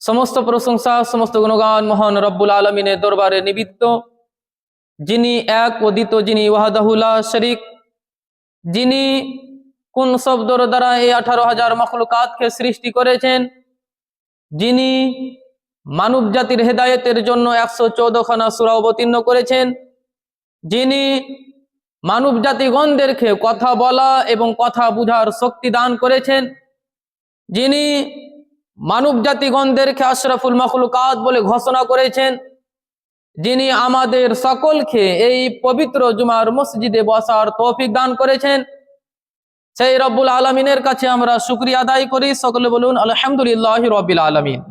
সমস্ত প্রশংসা সমস্ত গুণগান মহান রব্বুল আলমিনের দরবারে নিবিত্ত, যিনি এক অদ্বিত, যিনি ওয়াহদাহু লা শরীক, যিনি কোন শব্দর দ্বারা এই 18,000 মখলুকাতকে সৃষ্টি করেছেন, যিনি মানব জাতির হেদায়েতের জন্য 114খানা সূরা অবতীর্ণ করেছেন, যিনি মানব জাতিগণদেরকে কথা বলা এবং কথা বুঝার শক্তি দান করেছেন, যিনি মানব জাতিগণদেরকে আশরাফুল মখলুকাত বলে ঘোষণা করেছেন, যিনি আমাদের সকলকে এই পবিত্র জুমার মসজিদে বসার তৌফিক দান করেছেন, সেই রব্বুল আলমিনের কাছে আমরা শুকরিয়া আদায় করি। সকলে বলুন আলহামদুলিল্লাহি রাব্বিল আলামিন।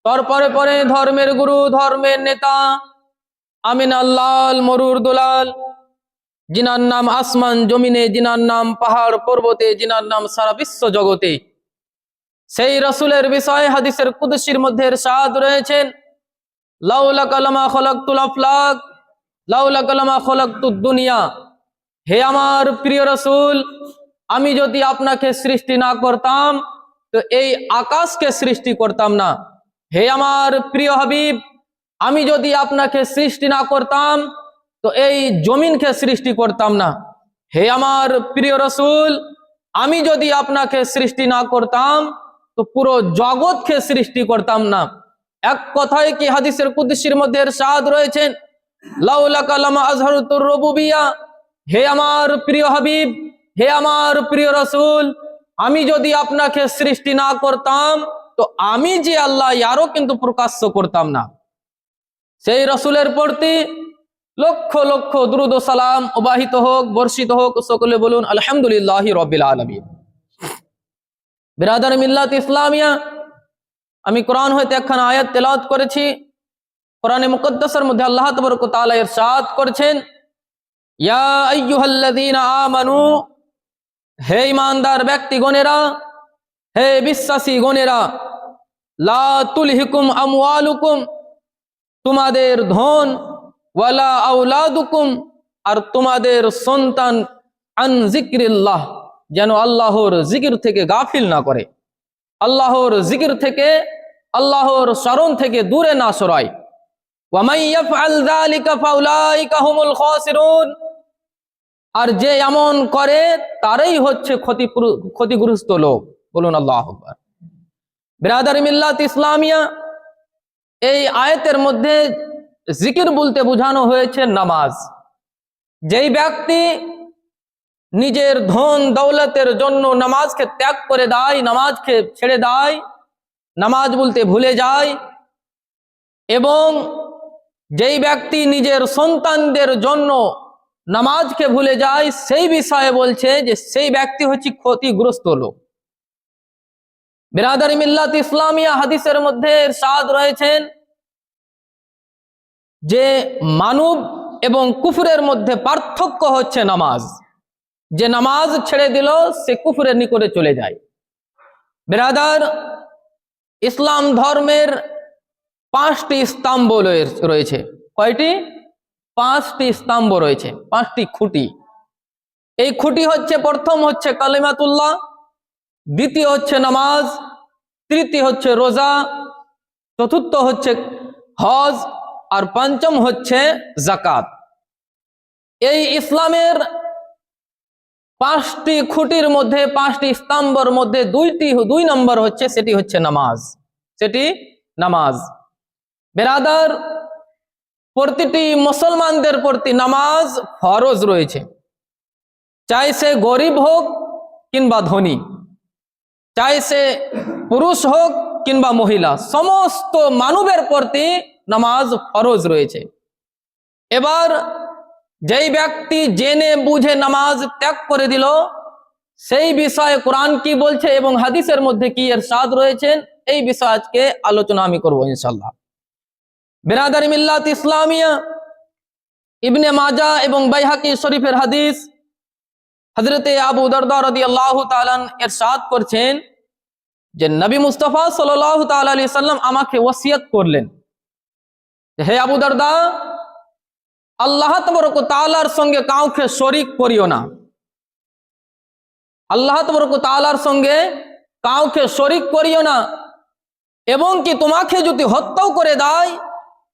তারপরে পরে ধর্মের গুরু, ধর্মের নেতা, আমিন আল্লাহ মরুর দুলাল, জিনার নাম আসমান জমিনে, জিনার নাম পাহাড় পর্বতে, জিনার নাম সারা বিশ্ব জগতে, সেই রসুলের বিষয়ে হাদিসের কুদসির মধ্যে ইরশাদ রয়েছেন, লাউলা কালামা খলাকতুল আফলাক লাউলা কালামা খলাকতুদ দুনিয়া। হে আমার প্রিয় রসুল, আমি যদি আপনাকে সৃষ্টি না করতাম তো এই আকাশকে সৃষ্টি করতাম না। হে আমার প্রিয় হাবিব, আমি যদি আপনাকে সৃষ্টি না করতাম তো এই জমিনকে সৃষ্টি করতাম না। হে আমার প্রিয় রসুল, আমি যদি আপনাকে সৃষ্টি না করতাম তো পুরো জগৎকে সৃষ্টি করতাম না। এক কথায় কি হাদিসের কুদসির মধ্যে ইরশাদ রয়েছেন, লাউলা কালামা আজহারুতুর রুবুবিয়া। হে আমার প্রিয় হাবিব, হে আমার প্রিয় রসুল, আমি যদি আপনাকে সৃষ্টি না করতাম তো আমি যে আল্লাহ ইয়ারও কিন্তু প্রকাশ্য করতাম না। সেই রসুলের প্রতি লক্ষ লক্ষ দুরূদ ও সালাম অবাহিত হোক, বর্ষিত হোক। সকলে বলুন আলহামদুলিল্লাহি রাব্বিল আলামিন। বিরাদার মিল্লাত ইসলামিয়া, আমি কোরআন হইতে একখানা আয়াত তেলাওয়াত করেছি। কোরআনে মুকদ্দাসের মধ্যে আল্লাহ তাবারক ওয়া তাআলা ইরশাদ করেছেন, ইয়া আইয়ুহাল্লাযীনা আমানু, হে ঈমানদার ব্যক্তিগণেরা, হে বিশ্বাসী গণেরা, লা তুলহিকুম আমওয়ালুকুম, তোমাদের ধন, ওয়ালা আওলাদুকুম, আর তোমাদের সন্তান, আন যিকরিল্লাহ, যেন আল্লাহর জিকির থেকে গাফিল না করে, আল্লাহর জিকির থেকে, আল্লাহর স্মরণ থেকে দূরে না সরায়। ওয়া মান ইয়াফআল যালিকা ফাউলাইকা হুমুল খাসিরুন, আর যে এমন করে তারাই হচ্ছে ক্ষতিগ্রস্ত লোক। বলুন আল্লাহু আকবার। বিরাদার মিল্লাত ইসলামিয়া, এই আয়াতের মধ্যে জিকির বলতে বোঝানো হয়েছে নামাজ। যেই ব্যক্তি নিজের ধন দৌলতের জন্য নামাজকে ত্যাগ করে দেয়, নামাজকে ছেড়ে দেয়, নামাজ বলতে ভুলে যায়, এবং যেই ব্যক্তি নিজের সন্তানদের জন্য নামাজকে ভুলে যায়, সেই বিষয়ে বলছে যে সেই ব্যক্তি হচ্ছে ক্ষতিগ্রস্ত লোক। বিরাদার মিল্লাত ইসলামিয়া, হাদিসের মধ্যে ইরশাদ রয়েছেন যে মানব এবং কুফরের মধ্যে পার্থক্য হচ্ছে নামাজ। যে নামাজ ছেড়ে দিল সে কুফরের নিকটে চলে যায়। বিরাদার, ইসলাম ধর্মের 5টি স্তম্ভ রয়েছে। কয়টি? 5টি স্তম্ভ রয়েছে, 5টি খুঁটি। এই খুঁটি হচ্ছে, প্রথম হচ্ছে কালিমাতুল্লাহ, দ্বিতীয় হচ্ছে নামাজ, তৃতীয় হচ্ছে রোজা, চতুর্থ হচ্ছে হজ, আর পঞ্চম হচ্ছে যাকাত। এই ইসলামের 5টি খুঁটির মধ্যে, 5টি স্তম্ভের মধ্যে 2 নম্বর হচ্ছে, সেটি হচ্ছে নামাজ, সেটি নামাজ। বেরাদার, প্রতিটি মুসলমানদের প্রতি নামাজ ফরজ রয়েছে, চাই সে গরিব হোক কিংবা ধনী, চাই সে পুরুষ হোক কিংবা মহিলা, সমস্ত মানবের প্রতি নামাজ ফরজ রয়েছে। এবার যেই ব্যক্তি জেনে বুঝে নামাজ ত্যাগ করে দিল, সেই বিষয়ে কোরআন কি বলছে এবং হাদিসের মধ্যে কি ইরশাদ রয়েছেন, এই বিষয়ে আজকে আলোচনা আমি করব ইনশাআল্লাহ। বিরাদারি মিল্লাত ইসলামিয়া, ইবনে মাজাহ এবং বাইহাকি শরীফের হাদিস, হযরতে আবু দারদা রাদিয়াল্লাহু তাআলা ইরশাদ করছেন যে নবী মুস্তাফা সাল্লাল্লাহু তাআলা আলাইহি সাল্লাম আমাকে ওসিয়ত করলেন, হে আবু দারদা, আল্লাহ তাবারক ওয়া তাআলার সঙ্গে কাউকে শরীক করিও না, আল্লাহ তাবারক ওয়া তাআলার সঙ্গে কাউকে শরীক করিও না। এবং কি তোমাকে যদি হত্যাও করে দেয়,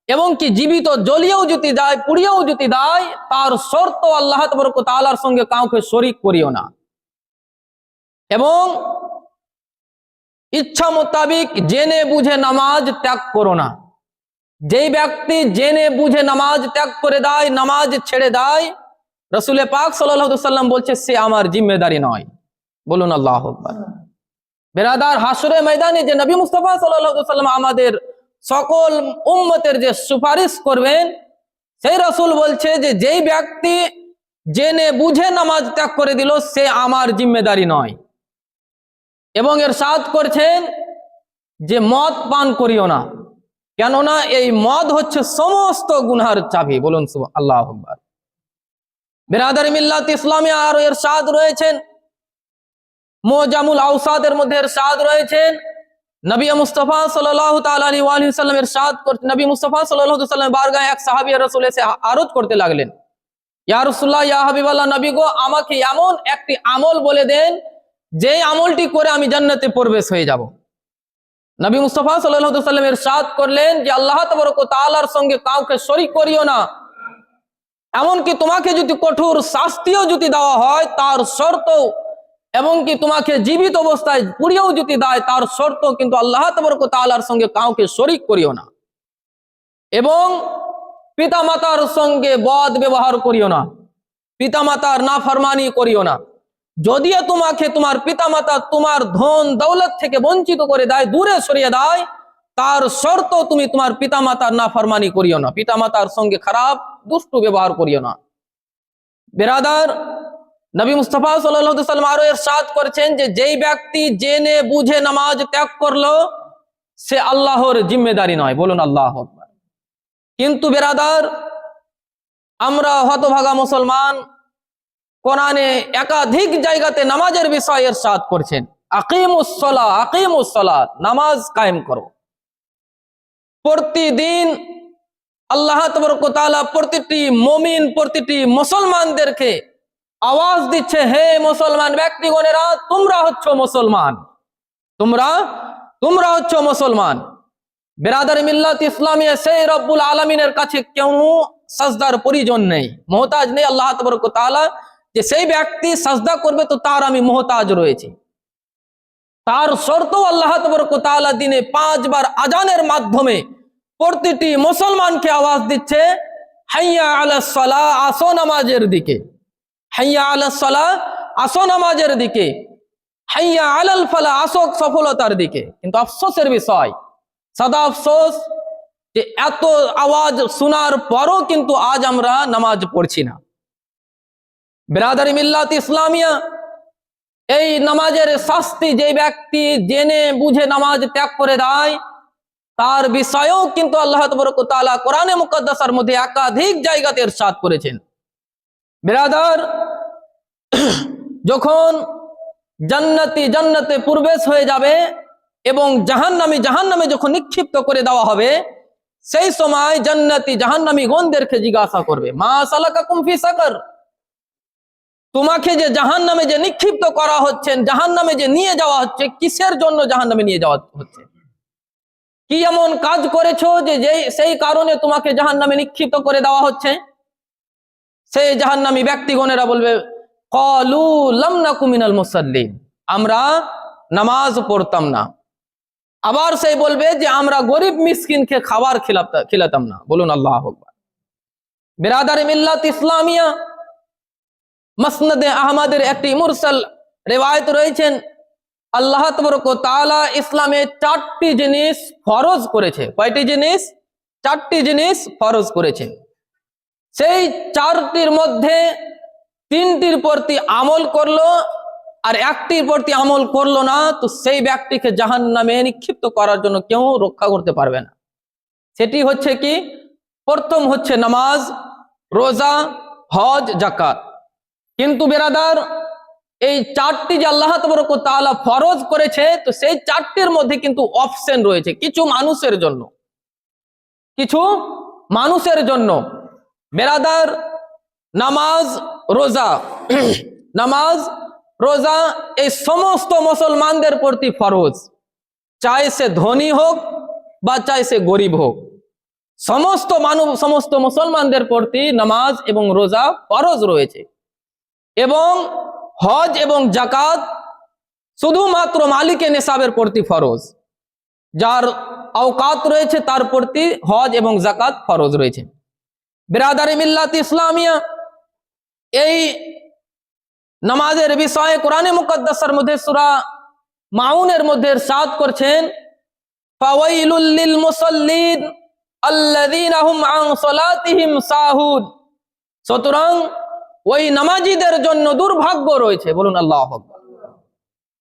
এবং কি জীবিত জ্বলিয়েও যদি দেয়, পুড়িয়েও যদি দেয়, তার শর্ত আল্লাহ তাবারক ওয়া তাআলার সঙ্গে কাউকে শরীক করিও না। এবং ইচ্ছা মোতাবিক জেনে বুঝে নামাজ ত্যাগ করো না। যেই ব্যক্তি জেনে বুঝে নামাজ ত্যাগ করে দেয়, নামাজ ছেড়ে দেয়, রাসূল পাক সাল্লাল্লাহু আলাইহি ওয়াসাল্লাম বলছে সে আমার জিম্মেদারি নয়। বলুন আল্লাহু আকবার। বেরাদার, হাসরে ময়দানে যে নবী মুস্তাফা সাল্লাল্লাহু আলাইহি ওয়াসাল্লাম আমাদের সকল উম্মতের যে সুপারিশ করবেন, সেই রাসূল বলছে যে যেই ব্যক্তি জেনে বুঝে নামাজ ত্যাগ করে দিল সে আমার জিম্মেদারি নয়। এবং ইরশাদ করছেন যে মদ পান করিও না, কেননা এই মদ হচ্ছে সমস্ত গুনাহের চাবি। বলুন আল্লাহু আকবার। বিরাদার মিল্লাত ইসলামিয়া আর ইরশাদ রয়েছেন, মুজামুল আওসাদের মধ্যে ইরশাদ রয়েছেন, নবী মুস্তাফা সাল্লাল্লাহু তাআলা আলাইহি ওয়া সাল্লাম ইরশাদ করতে, নবী মুস্তাফা সাল্লাল্লাহু আলাইহি ওয়াসাল্লাম বারগাহে এক সাহাবী রাসূল এসে আরজ করতে লাগলেন, ইয়া রাসূলুল্লাহ, ইয়া হাবিবাল্লাহ, নবী গো, আমাকে এমন একটি আমল বলে দেন যে আমলটি করে আমি জান্নাতে প্রবেশ হয়ে যাব। নবী মুস্তাফা সাল্লাল্লাহু আলাইহি ওয়াসাল্লাম ইরশাদ করলেন যে আল্লাহ তাবারক ওয়া তাআলার সঙ্গে কাউকে শরীক করিও না। এমনকি তোমাকে যদি কঠোর শাস্তিও যদি দেওয়া হয় তার শর্ত, এবং কি তোমাকে জীবিত অবস্থায় পুড়িয়েও যদি দেয় তার শর্ত, কিন্তু আল্লাহ তাবারক ওয়া তাআলার সঙ্গে কাউকে শরীক করিও না। এবং পিতামাতার সঙ্গে বদ ব্যবহার করিও না, পিতামাতার নাফরমানি করিও না। যদিও তোমাকে তোমার পিতামাতা তোমার ধন দৌলত থেকে বঞ্চিত করে দেয়, দূরে সরিয়ে দেয়, তার শর্ত তুমি তোমার পিতামাতার নাফরমানি করিও না, পিতামাতার সঙ্গে খারাপ দুষ্টু ব্যবহার করিও না। বিরাদার, নবী মুস্তাফা সাল্লাল্লাহু আলাইহি ওয়াসাল্লাম আরো ইরশাদ করেছেন যে যেই ব্যক্তি জেনে বুঝে নামাজ ত্যাগ করলো সে আল্লাহর জিম্মেদারি নয়। বলুন আল্লাহু আকবার। কিন্তু বিরাদার, আমরা হতভাগা মুসলমান, কোরআনে একাধিক জায়গাতে নামাজের বিষয়ে ইরশাদ করছেন, আকিমুস সালাহ, আকিমুস সালাত, নামাজ কায়েম করো। প্রতিদিন আল্লাহ তাবারক ওয়া তাআলা প্রতিটি মুমিন, প্রতিটি মুসলমানদেরকে আওয়াজ দিচ্ছে, হে মুসলমান ব্যক্তিগণেরা, তোমরা হচ্ছ মুসলমান, তোমরা হচ্ছ মুসলমান। বিরাদার মিল্লাত ইসলামিয়া, সেই রব্বুল আলামিনের কাছে কেউ সাজদার প্রয়োজন নেই, মুহতাজ নেই আল্লাহ তাবারক ওয়া তাআলা, যে সেই ব্যক্তি সাজদা করবে তো তার আমি মুহতাজ রয়েছি। তার শর্ত আল্লাহ তাবারক ওয়া তাআলা দিনে 5 বার আজানের মাধ্যমে প্রতিটি মুসলমানকে আওয়াজ দিচ্ছে, হাইয়া আলাস সালাহ, আসো নামাজের দিকে, হাইয়া আলাস সালাহ, আসো নামাজের দিকে, হাইয়া আলাল ফালাহ, আসো সফলতার দিকে। কিন্তু আফসোসের বিষয়, সদা আফসোস, যে এত আওয়াজ শোনার পরও কিন্তু আজ আমরা নামাজ পড়ছি না। বিরাদারি মিল্লাত ইসলামিয়া, এই নামাজের শাস্তি যে ব্যক্তি জেনে বুঝে নামাজ ত্যাগ করে দেয় তার বিষয়েও কিন্তু আল্লাহ তাবারক ওয়া তাআলা কোরআনে মুকদ্দাসের মধ্যে একাধিক জায়গাতে ইরশাদ করেছেন। বিরাদার, যখন জান্নাতি জান্নাতে প্রবেশ হয়ে যাবে এবং জাহান্নামে যখন নিক্ষিপ্ত করে দেওয়া হবে, সেই সময় জান্নাতি জাহান্নামী গণদেরকে জিজ্ঞাসা করবে, মা সালাকাকুম ফি সাকার, তোমাকে যে জাহান্নামে যে নিক্ষিপ্ত করা হচ্ছে, জাহান্নামে যে নিয়ে যাওয়া হচ্ছে, কিসের জন্য জাহান্নামে নিয়ে যাওয়া হচ্ছে? কি এমন কাজ করেছো যে সেই কারণে তোমাকে জাহান্নামে নিক্ষিপ্ত করে দেওয়া হচ্ছে? সেই জাহান্নামী ব্যক্তিগণেরা বলবে, ক্বালু লাম নাকু মিনাল মুসাল্লিন, আমরা নামাজ পড়তাম না। আবার সেই বলবে যে আমরা গরিব মিসকিনকে খাবার খিলাতাম না। বলুন আল্লাহু আকবার। বিরাদারি মিল্লাত ইসলামিয়া, মুসনাদে আহমদের একটি মুরসাল রিওয়ায়াত রয়েছেন, আল্লাহ তাবারক ওয়া তাআলা ইসলামে 4টি জিনিস ফরজ করেছে। কয়টি জিনিস? 4টি জিনিস ফরজ করেছে। সেই 4টির মধ্যে 3টির প্রতি আমল করলো আর 1টির প্রতি আমল করলো না, তো সেই ব্যক্তিকে জাহান্নামে নিক্ষিপ্ত করার জন্য কেউ রক্ষা করতে পারবে না। সেটি হচ্ছে কি? প্রথম হচ্ছে নামাজ, রোজা, হজ, যাকাত। কিন্তু বিরাদার, এই 4টি যে আল্লাহ তাবারক ওয়া তাআলা ফরজ করেছে, তো সেই 4টির মধ্যে কিন্তু অপশন রয়েছে কিছু মানুষের জন্য। বিরাদার, নামাজ, রোজা, নামাজ, রোজা এই সমস্ত মুসলমানদের প্রতি ফরজ। চাই সে ধনী হোক বা চাই সে গরিব হোক, সমস্ত মানব সমস্ত মুসলমানদের প্রতি নামাজ এবং রোজা ফরজ রয়েছে। এবং হজ এবং জাকাত শুধুমাত্র মালিকে নেশাবের প্রতি ফরজ, যার আওকাত রয়েছে তার প্রতি হজ এবং জাকাত ফরজ রয়েছে। বিরাদারি মিল্লাত ইসলামিয়া, এই নামাজের বিষয়ে কোরআনে মুকদ্দাসের মধ্যে সূরা মাউনের মধ্যে ইরশাদ করছেন, ফাওয়াইলুল লিল মুসাল্লিন আল্লাযীনা হুম আন সালাতিহিম সাহুন। সুতরাং ওই নামাজীদের জন্য দুর্ভাগ্য রয়েছে, বলুন আল্লাহু আকবার।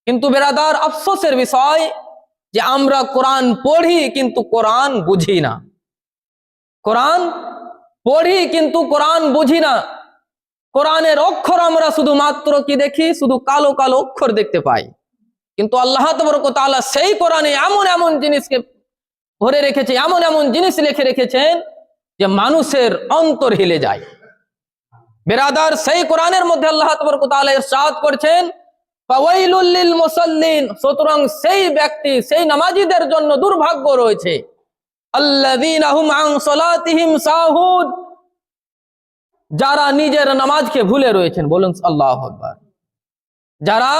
কিন্তু বিরাদার, আফসোসের বিষয় যে আমরা কোরআন পড়ি কিন্তু কোরআন বুঝি না। কোরআন পড়ি কিন্তু কোরআন বুঝি না। কোরআনের অক্ষর আমরা শুধুমাত্র কি দেখি, শুধু কালো কালো অক্ষর দেখতে পাই। কিন্তু আল্লাহ তাবারক ওয়া তাআলা সেই কোরআনে এমন এমন জিনিসকে ভরে রেখেছে, এমন এমন জিনিস লিখে রেখেছেন যে মানুষের অন্তর হিলে যায়। বিরাদার, সেই কোরআনের মধ্যে আল্লাহ তাবারক ওয়া তাআলা ইরশাদ করছেন, ফাওয়াইলুল লিল মুসাল্লিন। সুতরাং সেই ব্যক্তি, সেই নামাজীদের জন্য দুর্ভাগ্য রয়েছে, আল্লাযীনা হুম আন সালাতিহিম সাহুন, যারা নিজের নামাজকে ভুলে রয়েছেন। বলুন আল্লাহু আকবার। যারা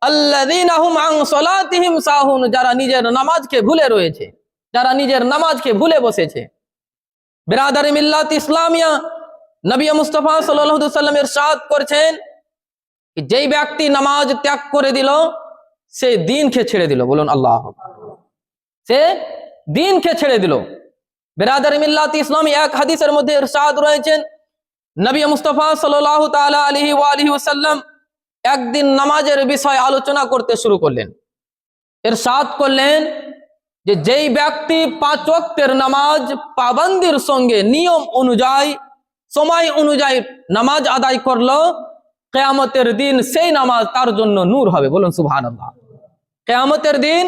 আল্লাযীনা হুম আন সালাতিহিম সাহুন, যারা নিজের নামাজকে ভুলে রয়েছে, যারা নিজের নামাজকে ভুলে বসেছে। বিরাদারি মিল্লাত ইসলামিয়া, নবী মুস্তাফা সাল্লাল্লাহু আলাইহি ওয়াসাল্লাম ইরশাদ করেছেন, যেই ব্যক্তি নামাজ ত্যাগ করে দিল সে দ্বীনকে ছেড়ে দিল। বলুন আল্লাহু আকবার। সে দ্বীনকে ছেড়ে দিল। বিরাদারি মিল্লাত ইসলামী, এক হাদিসের মধ্যে ইরশাদ রয়েছেন, নবী মুস্তাফা সাল্লাল্লাহু তাআলা আলাইহি ওয়া আলিহি ওয়াসাল্লাম একদিন নামাজের বিষয়ে আলোচনা করতে শুরু করলেন। ইরশাদ করলেন যে যেই ব্যক্তি 5 ওয়াক্তের নামাজ পাবন্দির সঙ্গে নিয়ম অনুযায়ী, সময় অনুযায়ী নামাজ আদায় করলো, কিয়ামতের দিন সেই নামাজ তার জন্য নূর হবে। বলুন সুবহানাল্লাহ। কিয়ামতের দিন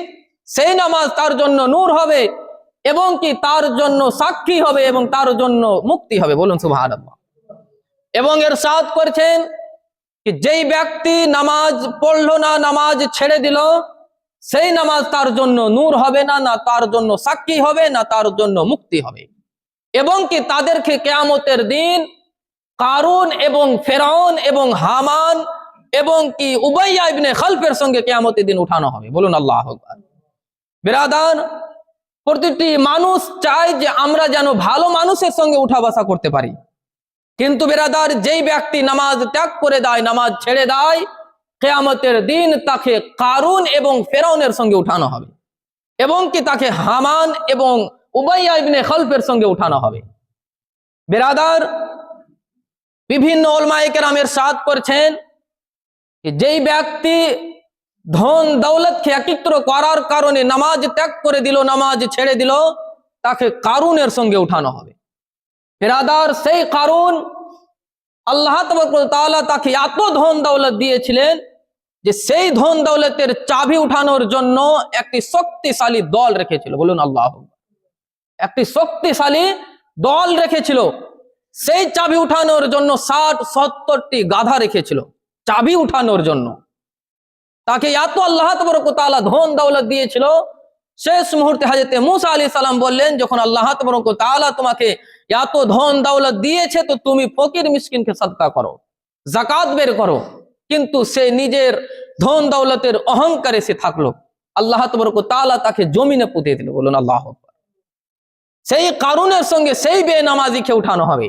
সেই নামাজ তার জন্য নূর হবে এবং কি তার জন্য সাক্ষী হবে এবং তার জন্য মুক্তি হবে। বলুন সুবহানাল্লাহ। এবং ইরশাদ করেছেন कि যেই ব্যক্তি নামাজ পড়লো না, নামাজ ছেড়ে দিল, সেই নামাজ তার জন্য নূর হবে না, না তার জন্য সাক্ষী হবে, না তার জন্য মুক্তি হবে। এবং কি তাদেরকে কিয়ামতের দিন কারুন এবং ফেরাউন এবং হামান এবং কি উবাইয়া ইবনে খালফের সঙ্গে কিয়ামতের দিন উঠানো হবে। বলুন আল্লাহু আকবার। বিরাদার, প্রতিটি মানুষ চায় যে আমরা যেন ভালো মানুষের সঙ্গে উঠা বসা করতে পারি। কিন্তু বিরাদার, যেই ব্যক্তি নামাজ ত্যাগ করে দেয়, নামাজ ছেড়ে দেয়, কিয়ামতের দিন তাকে কারুন এবং ফেরাউনের সঙ্গে উঠানো হবে এবং কি তাকে হামান এবং উবাইয়া ইবনে খালফের সঙ্গে উঠানো হবে। বিরাদার, বিভিন্ন উলামায়ে কেরাম ইরশাদ করেছেন যে যেই ব্যক্তি ধন দৌলতকে একত্র করার কারণে নামাজ ত্যাগ করে দিল, নামাজ ছেড়ে দিল, তাকে কারুনের সঙ্গে উঠানো হবে। বিরাদার, সেই কারুন আল্লাহ তাআলা তাকে এত ধন দৌলত দিয়েছিলেন যে সেই ধন দৌলতের চাবি উঠানোর জন্য একটি শক্তিশালী দল রেখেছিল। বলুন আল্লাহু আকবার। একটি শক্তিশালী দল রেখেছিল। সেই চাবি উঠানোর জন্য 60-70টি গাধা রেখেছিল চাবি উঠানোর জন্য। তাকে এত আল্লাহ তাআলা ধন দৌলত দিয়েছিল, শেষ মুহূর্তে হযরত মূসা আলাইহিস সালাম বললেন, যখন আল্লাহ তাআলা তোমাকে এত ধন দৌলত দিয়েছে তো তুমি ফকির মিসকিনকে সাদকা করো, যাকাত বের করো। কিন্তু সে নিজের ধন দৌলতের অহংকারে সে থাকলো। আল্লাহ তাআলা তাকে জমিনে পুঁতে দিল। বলুন আল্লাহু আকবার। সেই কারুনের সঙ্গে সেই বেনামাজিকে উঠানো হবে।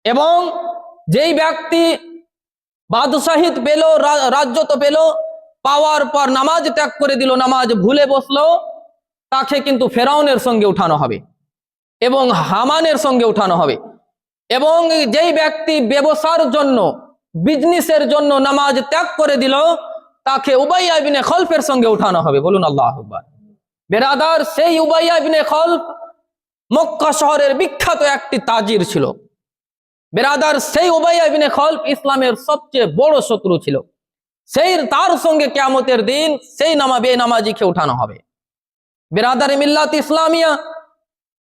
এবং যেই ব্যক্তি বাদশাহিত পেল, রাজ্যত পেল, পাওয়ার পর নামাজ ত্যাগ করে দিল, নামাজ ভুলে বসলো, তাকে কিন্তু ফেরাউনের সঙ্গে উঠানো হবে এবং হামানের সঙ্গে উঠানো হবে। এবং যেই ব্যক্তি ব্যবসার জন্য, বিজনেসের জন্য নামাজ ত্যাগ করে দিল, তাকে উবাইয়া ইবনে খালফের সঙ্গে উঠানো হবে। বলুন আল্লাহু আকবার। বিরাদার, সেই উবাইয়া ইবনে খালফ মক্কা শহরের বিখ্যাত একটি তাজির ছিল। বিরাদার, সেই উবাইয়া ইবনে খালফ ইসলামের সবচেয়ে বড় শত্রু ছিল। তার সঙ্গে কিয়ামতের দিন সেই বেনামাজিকে উঠানো হবে। বিরাদার মিল্লাত ইসলামিয়া,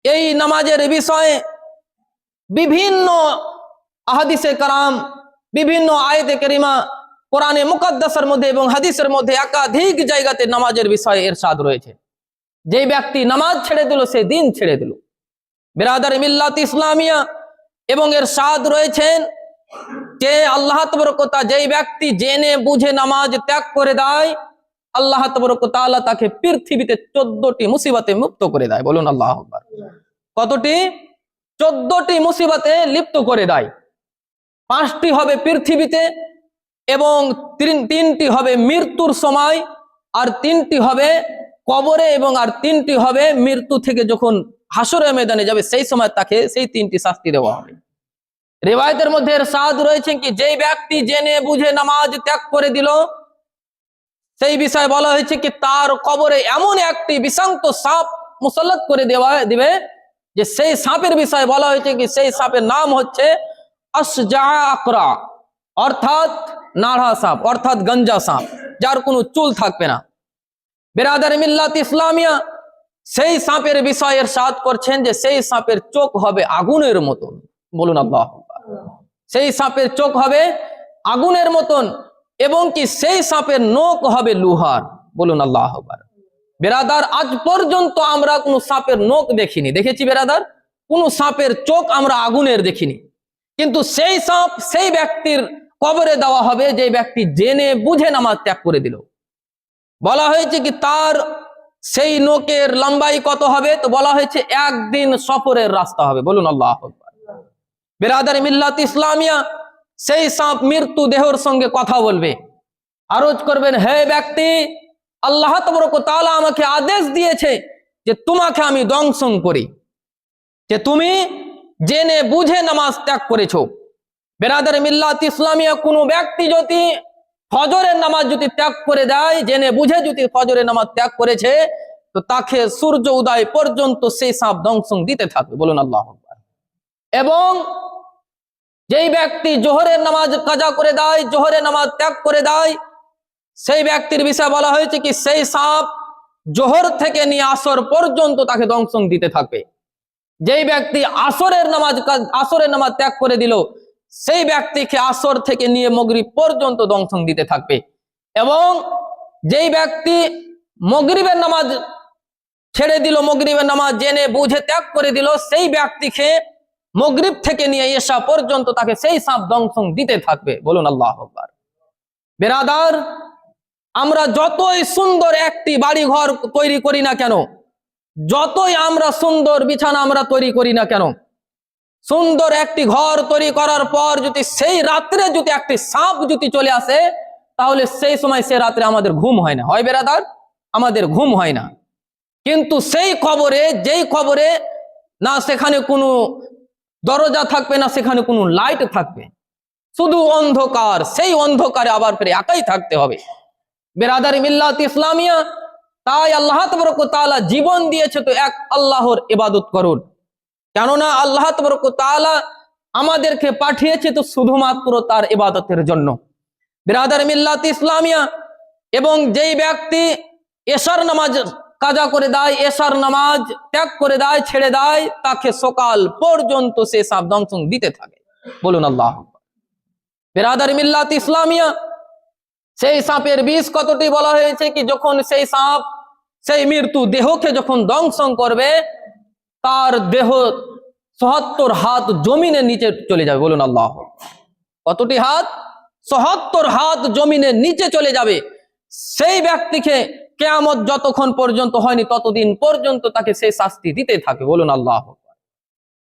এই নামাজের বিষয়ে বিভিন্ন আহাদিসে কারাম, বিভিন্ন আয়াতে কারিমা, কোরআনে মুকদ্দাসের মধ্যে এবং হাদিসের মধ্যে একাধিক জায়গাতে নামাজের বিষয়ে ইরশাদ রয়েছে। যেই ব্যক্তি নামাজ ছেড়ে দিল সে দিন ছেড়ে দিল। বিরাদার মিল্লাত ইসলামিয়া এবং এর সাদ রয়েছেন যে আল্লাহ তাবারক ওয়া তাআলা যেই ব্যক্তি জেনে বুঝে নামাজ ত্যাগ করে দেয়, আল্লাহ তাবারক ওয়া তাআলা তাকে পৃথিবীতে 14টি মুসিবতে মুক্ত করে দেয়। বলুন আল্লাহু আকবার। কতটি? 14টি মুসিবতে লিপ্ত করে দেয়। 5টি হবে পৃথিবীতে এবং 3টি হবে মৃত্যুর সময়, আর 3টি হবে কবরে, এবং আর 3টি হবে মৃত্যু থেকে যখন হাসরের ময়দানে যাবে সেই সময় তাকে সেই 3টি শাস্তি দেওয়া হবে। রিওয়ায়াতের মধ্যে ইরশাদ রয়েছে কি যেই ব্যক্তি জেনে বুঝে নামাজ ত্যাগ করে দিল, সেই বিষয়ে বলা হয়েছে কি তার কবরে এমন একটি বিষাক্ত সাপ মুসাল্লাত করে দিবে যে সেই সাপের বিষয়ে বলা হয়েছে কি সেই সাপের নাম হচ্ছে আশজা আকরা, অর্থাৎ নাড়া সাপ, অর্থাৎ গঞ্জা সাপ, যার কোনো চুল থাকবে না। বিরাদার মিল্লাত ইসলামিয়া সেই সাপের বিষয়ে ইরশাদ করছেন যে সেই সাপের চোখ হবে আগুনের মতন। বলুন আল্লাহু আকবার। সেই সাপের চোখ হবে আগুনের মতন এবং কি সেই সাপের নখ হবে লোহার। বলুন আল্লাহু আকবার। বিরাদার আজ পর্যন্ত আমরা কোনো সাপের নখ দেখিনি, দেখেছি বিরাদার? কোনো সাপের চোখ আমরা আগুনের দেখিনি, কিন্তু সেই সাপ সেই ব্যক্তির কবরে দেওয়া হবে যে ব্যক্তি জেনে বুঝে নামাজ ত্যাগ করে দিল। বলা হয়েছে কি তার সেই নখের লম্বাই কত হবে? তো বলা হয়েছে একদিন সফরের রাস্তা হবে। বলুন আল্লাহু আকবার। বিরাদার মিল্লাত ইসলামিয়া সেই সাপ মৃত্যু দেহর সঙ্গে কথা বলবে, আরজ করবেন, হে ব্যক্তি, আল্লাহ তাবারক ওয়া তাআলা আমাকে আদেশ দিয়েছে যে তোমাকে আমি দংশন করি, যে তুমি জেনে বুঝে নামাজ ত্যাগ করেছো। বিরাদার মিল্লাত ইসলামিয়া কোনো ব্যক্তি যদি ফজরের নামাজ যদি ত্যাগ করে দেয়, জেনে বুঝে যদি ফজরের নামাজ ত্যাগ করেছে, তো তাকে সূর্য উদয় পর্যন্ত সেই সাপ দংশন দিতে থাকবে। বলুন আল্লাহু আকবার। এবং যেই ব্যক্তি জোহরের নামাজ কাজা করে দেয়, জোহরের নামাজ ত্যাগ করে দেয়, সেই ব্যক্তির বিষয়ে বলা হয়েছে কি সেই সাপ জোহর থেকে নিয়ে আসর পর্যন্ত তাকে দংশন দিতে থাকবে। যেই ব্যক্তি আসরের নামাজ ত্যাগ করে দিল, সেই ব্যক্তিকে আসর থেকে নিয়ে মাগরিব পর্যন্ত দংশন দিতে থাকবে। এবং যেই ব্যক্তি মাগরিবের নামাজ ছেড়ে দিল, মাগরিবের নামাজ জেনে বুঝে ত্যাগ করে দিল, সেই ব্যক্তিকে মাগরিব থেকে নিয়ে এশা পর্যন্ত তাকে সেই সাপ দংশন দিতে থাকবে। বলুন আল্লাহু আকবার। বিরাদার, আমরা যতই সুন্দর একটি বাড়ি ঘর তৈরি করি না কেন, যতই আমরা সুন্দর বিছানা আমরা তৈরি করি না কেন, সুন্দর একটি ঘর তৈরি করার পর যদি সেই রাত্রে যদি একটি সাপ যদি চলে আসে, তাহলে সেই সময় সে রাত্রে আমাদের ঘুম হয় না। হয় বিরাদার? আমাদের ঘুম হয় না। কিন্তু সেই কবরে, যেই কবরে না সেখানে কোনো দরজা থাকবে না, সেখানে কোনো লাইট থাকবে, শুধু অন্ধকার, সেই অন্ধকারে আবার ফিরে একাই থাকতে হবে। বিরাদার মিল্লাত ইসলামিয়া, তাই আল্লাহ তাবারক ওয়া তাআলা জীবন দিয়েছে তো এক আল্লাহর ইবাদত করুন। কেননা আল্লাহ তাবারক ওয়া তাআলা আমাদেরকে পাঠিয়েছে তো শুধুমাত্র তার ইবাদতের জন্য। বিরাদার মিল্লাত ইসলামিয়া, এবং যেই ব্যক্তি এশার নামাজ কাজা করে দেয়, এশার নামাজ ত্যাগ করে দেয়, ছেড়ে দেয়, তাকে সকাল পর্যন্ত সে সাপ দংশন দিতে থাকে। বলুন আল্লাহু আকবার। বিরাদার মিল্লাত ইসলামিয়া, সেই সাপের বিষ কতটি বলা হয়েছে কি যখন সেই সাপ সেই মৃত্যু দেহকে যখন দংশন করবে, তার দেহ ৭৭ হাত জমিনের নিচে চলে যাবে। বলুন আল্লাহ। কতটি হাত? ৭৭ হাত জমিনের নিচে চলে যাবে। সেই ব্যক্তিকে কিয়ামত যতক্ষণ পর্যন্ত হয়নি ততদিন পর্যন্ত তাকে সেই শাস্তি দিতে থাকে। বলুন আল্লাহ।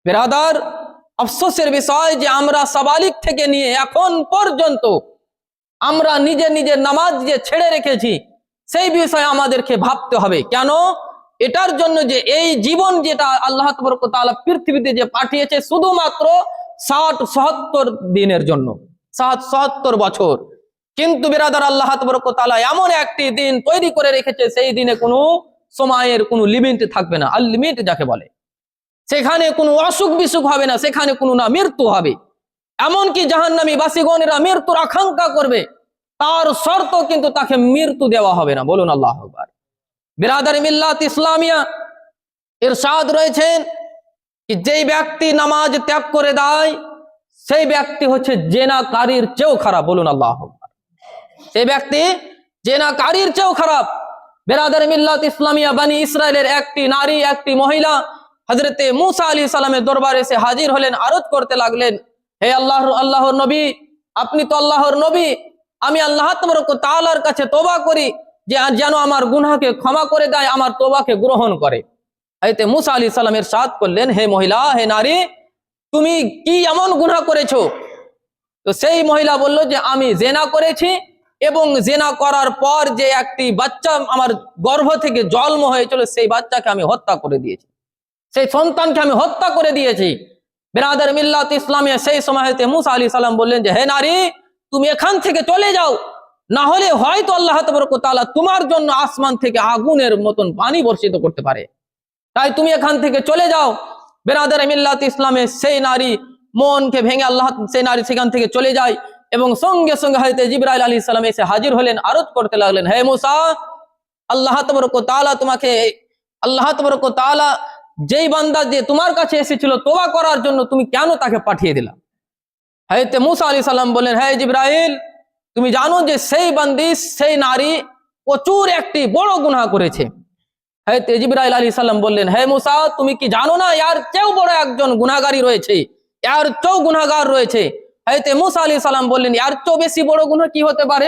বিরাদার, আফসোসের বিষয় যে আমরা সাবালিক থেকে নিয়ে এখন পর্যন্ত আমরা নিজের নামাজ যে ছেড়ে রেখেছি, সেই বিষয়ে আমাদেরকে ভাবতে হবে। কেন? এটার জন্য যে এই জীবন যেটা আল্লাহ তাবারক ওয়া তাআলা পৃথিবীতে যে পাঠিয়েছে শুধুমাত্র ৬০-৭০ দিনের জন্য, ৭০ বছর। কিন্তু বিরাদার, আল্লাহ তাবারক ওয়া তাআলা এমন একটি দিন তৈরি করে রেখেছে, সেই দিনে কোনো সময়ের কোনো লিমিট থাকবে না, আনলিমিট যাকে বলে। সেখানে কোনো অসুখ বিসুখ হবে না, সেখানে কোনো না মৃত্যু হবে। এমনকি জাহান্নামী বাসীগণেরা মৃত্যুর আকাঙ্ক্ষা করবে, তার শর্ত কিন্তু তাকে মৃত্যু দেওয়া হবে না। বলুন আল্লাহু আকবার। বিরাদার মিল্লাত ইসলামিয়া, ইরশাদ রয়েছেন কি যেই ব্যক্তি নামাজ ত্যাগ করে দেয়, সেই ব্যক্তি হচ্ছে জেনাকারীর চেয়েও খারাপ। বলুন আল্লাহু আকবার। সেই ব্যক্তি জেনাকারীর চেয়েও খারাপ। বেরাদার মিল্লাত ইসলামিয়া বানি ইসরায়েলের একটি নারী, একটি মহিলা হযরতে মূসা আলাইহিস সালামের দরবারে এসে হাজির হলেন, আরজ করতে লাগলেন, হে আল্লাহর নবী, আপনি তো আল্লাহর নবী, আমি আল্লাহ তাবারক ওয়া তাআলার কাছে তওবা করি যে যেন আমার গুনাহকে ক্ষমা করে দেয়, আমার তওবাকে গ্রহণ করে। হযরতে মূসা আলাইহিস সালাম ইরশাদ করলেন, হে মহিলা, হে নারী, তুমি কি এমন গুনাহ করেছো? তো সেই মহিলা বলল যে আমি জেনা করেছি, এবং জেনা করার পর যে একটি বাচ্চা আমার গর্ভ থেকে জন্ম হয়েছিল, সেই বাচ্চাকে আমি হত্যা করে দিয়েছি, সেই সন্তানকে আমি হত্যা করে দিয়েছি। বিরাদার মিল্লাত ইসলামিয়া সেই সময় হতে মূসা আলাইহিস সালাম বললেন যে হে নারী, তুমি এখান থেকে চলে যাও, না হলে হয়তো আল্লাহ তাবারক ওয়া তাআলা তোমার জন্য আসমান থেকে আগুনের মতন পানি বর্ষিত করতে পারে, তাই তুমি এখান থেকে চলে যাও। বিরাদার মিল্লাত ইসলামে সেই নারী মনকে ভেঙে সেই নারী সেখান থেকে চলে যায়, এবং সঙ্গে সঙ্গে হযরত জিবরাইল আলাইহিস সালাম এসে হাজির হলেন, আরজ করতে লাগলেন, হে মূসা, আল্লাহ তাবারক ওয়া তাআলা তোমাকে, আল্লাহ তাবারক ওয়া তাআলা যেই বান্দা যে তোমার কাছে এসেছিল তওবা করার জন্য, তুমি কেন তাকে পাঠিয়ে দিলা? হযরত মূসা আলাইহিস সালাম বললেন, হে জিবরাইল, তুমি জানো যে সেই বান্দি, সেই নারী প্রচুর একটি বড় গুনাহ করেছে। হযরত জিবরাইল আলাইহিস সালাম বললেন, হে মূসা, তুমি কি জানো না এর চেয়েও বড় একজন গুনাহগারী রয়েছে, এর চেয়েও গুনাহগার রয়েছে? হযরত মূসা আলাইহিস সালাম বললেন, এর চেয়েও বেশি বড় গুনাহ কি হতে পারে?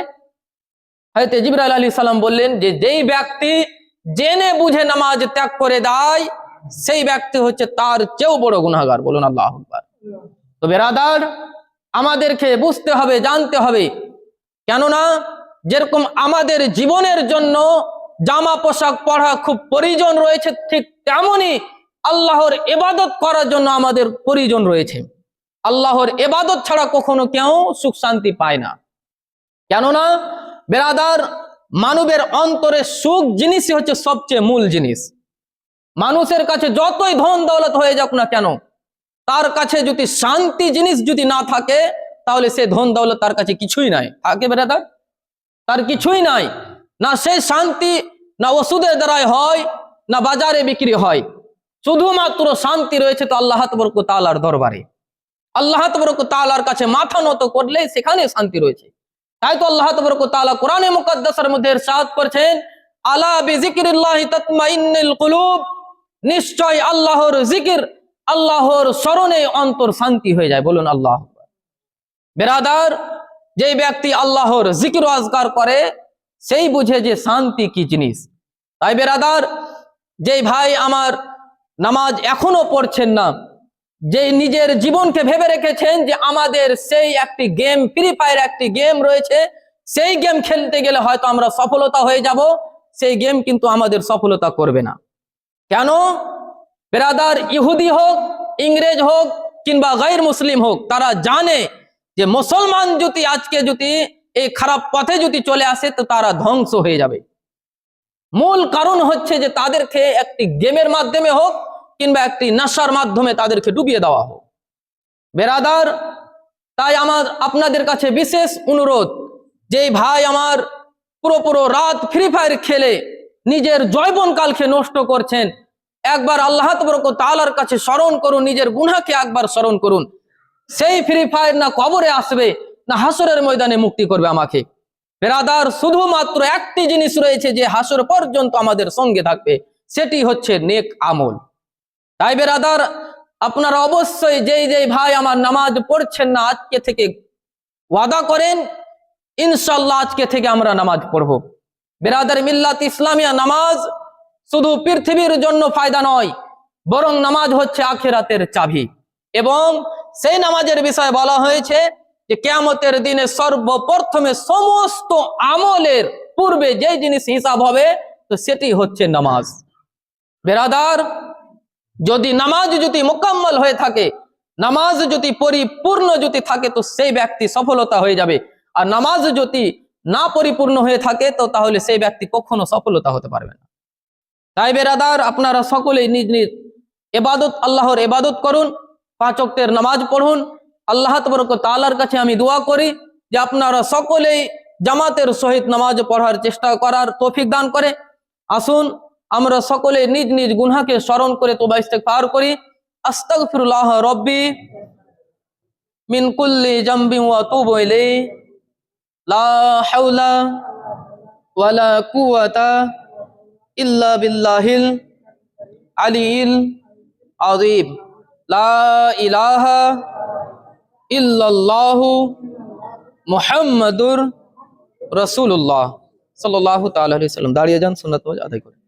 হযরত জিবরাইল আলাইহিস সালাম বললেন যে যেই ব্যক্তি জেনে বুঝে নামাজ ত্যাগ করে দেয়, সেই ব্যক্তি হচ্ছে তার চেয়েও বড় গুনাহগার। বলুন আল্লাহু আকবার। তো বেরাদার, আমাদেরকে বুঝতে হবে, জানতে হবে, কেননা যেরকম আমাদের জীবনের জন্য জামা পোশাক পরা খুব প্রয়োজন রয়েছে, ঠিক তেমনি আল্লাহর ইবাদত করার জন্য আমাদের প্রয়োজন রয়েছে। আল্লাহর ইবাদত ছাড়া কখনো কেউ সুখ শান্তি পায় না। কেননা বেরাদার, মানবের অন্তরে সুখ জিনিসই হচ্ছে সবচেয়ে মূল জিনিস। মানুষের কাছে যতই ধন দৌলত হয়ে যাক না কেন, তার কাছে যদি শান্তি জিনিস যদি না থাকে, তাহলে সে ধন দৌলত তার কাছে কিছুই নাই। থাকে বেরাদার, তার কিছুই নাই। না সেই শান্তি না ওষুধের দ্বারাই হয়, না বাজারে বিক্রি হয়। শুধুমাত্র শান্তি রয়েছে তো আল্লাহ তাবারক ওয়া তাআলার দরবারে। আল্লাহ তাবারক ওয়া তাআলার কাছে মাথা নত করলে সেখানে শান্তি রয়েছে। তাই তো আল্লাহ তাবারক ওয়া তাআলা কোরআনে মুকাদ্দাসের মধ্যে ইরশাদ করেছেন, আলা বিযিকরিল্লাহি তাতমাইন্নুল কুলুব, নিশ্চয় আল্লাহর জিকির, আল্লাহর স্মরণে অন্তর শান্তি হয়ে যায়। বলুন আল্লাহু আকবার। বেরাদার, যেই ব্যক্তি আল্লাহর জিকির ও আজকার করে, সেই বুঝে যে শান্তি কি জিনিস। তাই বেরাদার, যেই ভাই আমার নামাজ এখনো পড়ছেন না, যে নিজের জীবনকে ভেবে রেখেছেন যে আমাদের সেই একটি গেম, ফ্রি ফায়ার একটি গেম রয়েছে, সেই গেম খেলতে গেলে হয়তো আমরা সফলতা হয়ে যাব, সেই গেম কিন্তু আমাদের সফলতা করবে না। কেন? বেরাদার, ইহুদি হোক, ইংরেজ হোক, কিংবা গায়র মুসলিম হোক, তারা জানে যে মুসলমান যদি আজকে যদি এই খারাপ পথে যদি চলে আসে, তো তারা ধ্বংস হয়ে যাবে। মূল কারণ হচ্ছে যে তাদেরকে একটি গেমের মাধ্যমে হোক কিংবা একটি নেশার মাধ্যমে তাদেরকে ডুবিয়ে দেওয়া হোক। বেরাদার, তাই আমার আপনাদের কাছে বিশেষ অনুরোধ, যে ভাই আমার পুরো রাত ফ্রি ফায়ার খেলে নিজের যৌবনকালকে নষ্ট করছেন, একবার আল্লাহ তাবারক ওয়া তাআলার কাছে স্মরণ করুন, নিজের গুনাহকে একবার স্মরণ করুন। সেই ফ্রি ফায়ার না কবরে আসবে, না হাসরের ময়দানে মুক্তি করবে আমাকে। বেরাদার, শুধুমাত্র একটি জিনিস রয়েছে যে হাসর পর্যন্ত আমাদের সঙ্গে থাকবে, সেটি হচ্ছে নেক আমল। তাই বেরাদার, আপনারা অবশ্যই যেই ভাই আমার নামাজ পড়ছেন না, আজকে থেকে ওয়াদা করেন ইনশাআল্লাহ আজকে থেকে আমরা নামাজ পড়ব। বেরাদার মিল্লাত ইসলামিয়া, নামাজ শুধু পৃথিবীর জন্য ফায়দা নয়, বরং নামাজ হচ্ছে আখিরাতের চাবি। এবং সেই নামাজের বিষয়ে বলা হয়েছে যে কিয়ামতের দিনে সর্বপ্রথমে সমস্ত আমলের পূর্বে যে জিনিস হিসাব হবে, তো সেটি হচ্ছে নামাজ। বেরাদার, যদি নামাজ যদি মোকাম্মল হয়ে থাকে, নামাজ যদি পরিপূর্ণ যদি থাকে, তো সেই ব্যক্তি সফলতা হয়ে যাবে। আর নামাজ যদি না পরিপূর্ণ হয়ে থাকে, তো তাহলে সেই ব্যক্তি কখনো সফলতা হতে পারবে না। তাই বেরাদার, আপনারা সকলেই নিজ নিজ ইবাদত, আল্লাহর ইবাদত করুন, 5 ওয়াক্তের নামাজ পড়ুন। আল্লাহ তাবারক ওয়া তাআলার কাছে আমি দোয়া করি যে আপনারা সকলেই জামাতের সহিত নামাজ পড়ার চেষ্টা করার তৌফিক দান করে। আসুন আমরা সকলে নিজ নিজ গুনাহকে স্মরণ করে তওবা ইস্তেগফার করি। আস্তাগফিরুল্লাহ রাব্বি মিন কুল্লি জামবিন ওয়া আতুবু ইলাইহি, লা হাওলা ওয়ালা কুওয়াতা ইল্লা বিল্লাহিল আলিয়্যিল আযীম। লা ইলাহা ইল্লাল্লাহু মুহাম্মাদুর রাসূলুল্লাহ সাল্লাল্লাহু তাআলা আলাইহি ওয়াসাল্লাম। দাঁড়িয়ে যান, সুন্নাত নামাজ আদায় করুন।